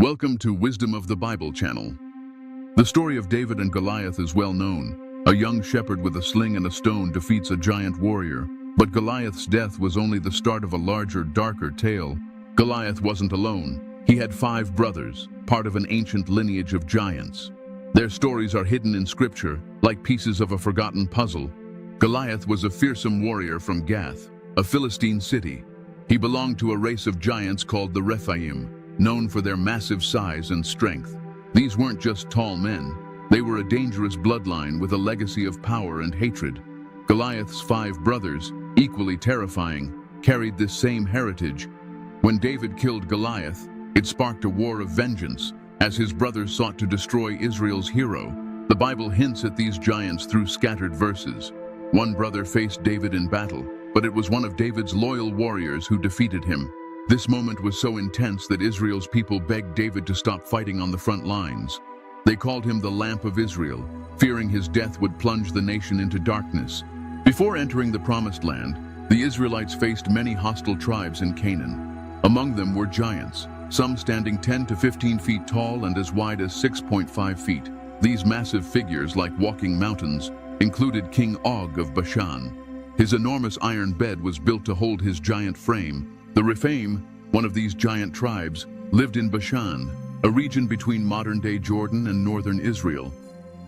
Welcome to Wisdom of the Bible channel. The story of David and Goliath is well known. A young shepherd with a sling and a stone defeats a giant warrior, but Goliath's death was only the start of a larger, darker tale. Goliath wasn't alone. He had 5 brothers, part of an ancient lineage of giants. Their stories are hidden in scripture, like pieces of a forgotten puzzle. Goliath was a fearsome warrior from Gath, a Philistine city. He belonged to a race of giants called the Rephaim, known for their massive size and strength. These weren't just tall men. They were a dangerous bloodline with a legacy of power and hatred. Goliath's 5 brothers, equally terrifying, carried this same heritage. When David killed Goliath, it sparked a war of vengeance as his brothers sought to destroy Israel's hero. The Bible hints at these giants through scattered verses. One brother faced David in battle, but it was one of David's loyal warriors who defeated him. This moment was so intense that Israel's people begged David to stop fighting on the front lines. They called him the Lamp of Israel, fearing his death would plunge the nation into darkness. Before entering the Promised Land, the Israelites faced many hostile tribes in Canaan. Among them were giants, some standing 10 to 15 feet tall and as wide as 6.5 feet. These massive figures, like walking mountains, included King Og of Bashan. His enormous iron bed was built to hold his giant frame. The Rephaim, one of these giant tribes, lived in Bashan, a region between modern-day Jordan and northern Israel.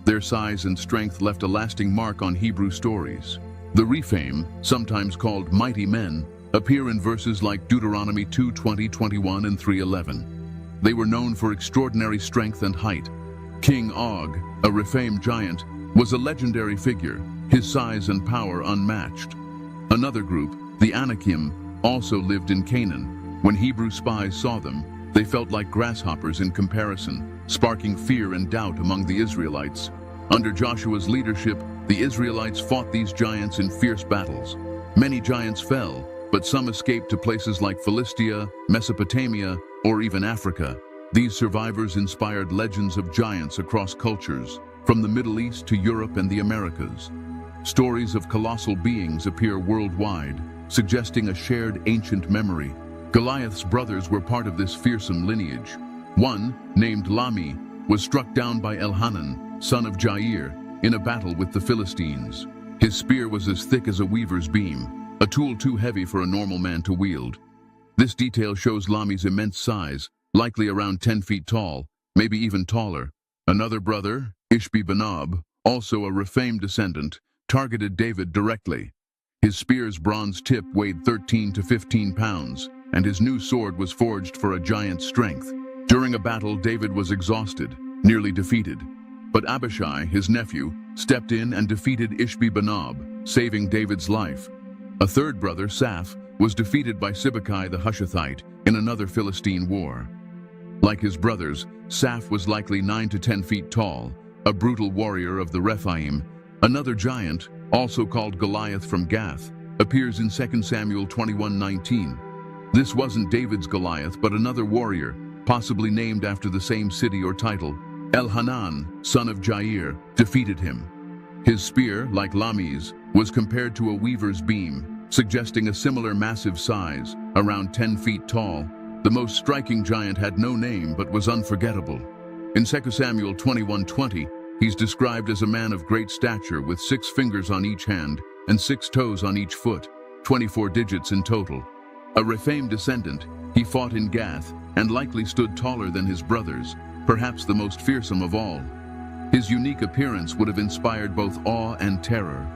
Their size and strength left a lasting mark on Hebrew stories. The Rephaim, sometimes called mighty men, appear in verses like Deuteronomy 2:20, 21, and 3:11. They were known for extraordinary strength and height. King Og, a Rephaim giant, was a legendary figure, his size and power unmatched. Another group, the Anakim, also lived in Canaan. When Hebrew spies saw them, they felt like grasshoppers in comparison, sparking fear and doubt among the Israelites. Under Joshua's leadership, the Israelites fought these giants in fierce battles. Many giants fell, but some escaped to places like Philistia, Mesopotamia, or even Africa. These survivors inspired legends of giants across cultures, from the Middle East to Europe and the Americas. Stories of colossal beings appear worldwide, suggesting a shared ancient memory. Goliath's brothers were part of this fearsome lineage. One, named Lami, was struck down by Elhanan, son of Jair, in a battle with the Philistines. His spear was as thick as a weaver's beam, a tool too heavy for a normal man to wield. This detail shows Lami's immense size, likely around 10 feet tall, maybe even taller. Another brother, Ishbi-Benob, also a Rephaim descendant, targeted David directly. His spear's bronze tip weighed 13 to 15 pounds, and his new sword was forged for a giant's strength. During a battle, David was exhausted, nearly defeated. But Abishai, his nephew, stepped in and defeated Ishbi-Benob, saving David's life. A third brother, Saph, was defeated by Sibbecai the Hushathite in another Philistine war. Like his brothers, Saph was likely 9 to 10 feet tall, a brutal warrior of the Rephaim. Another giant, also called Goliath from Gath, appears in 2 Samuel 21:19. This wasn't David's Goliath, but another warrior, possibly named after the same city or title. Elhanan, son of Jair, defeated him. His spear, like Lami's, was compared to a weaver's beam, suggesting a similar massive size, around 10 feet tall. The most striking giant had no name but was unforgettable. In 2 Samuel 21:20, he's described as a man of great stature with 6 fingers on each hand and 6 toes on each foot, 24 digits in total. A Rephaim descendant, he fought in Gath and likely stood taller than his brothers, perhaps the most fearsome of all. His unique appearance would have inspired both awe and terror.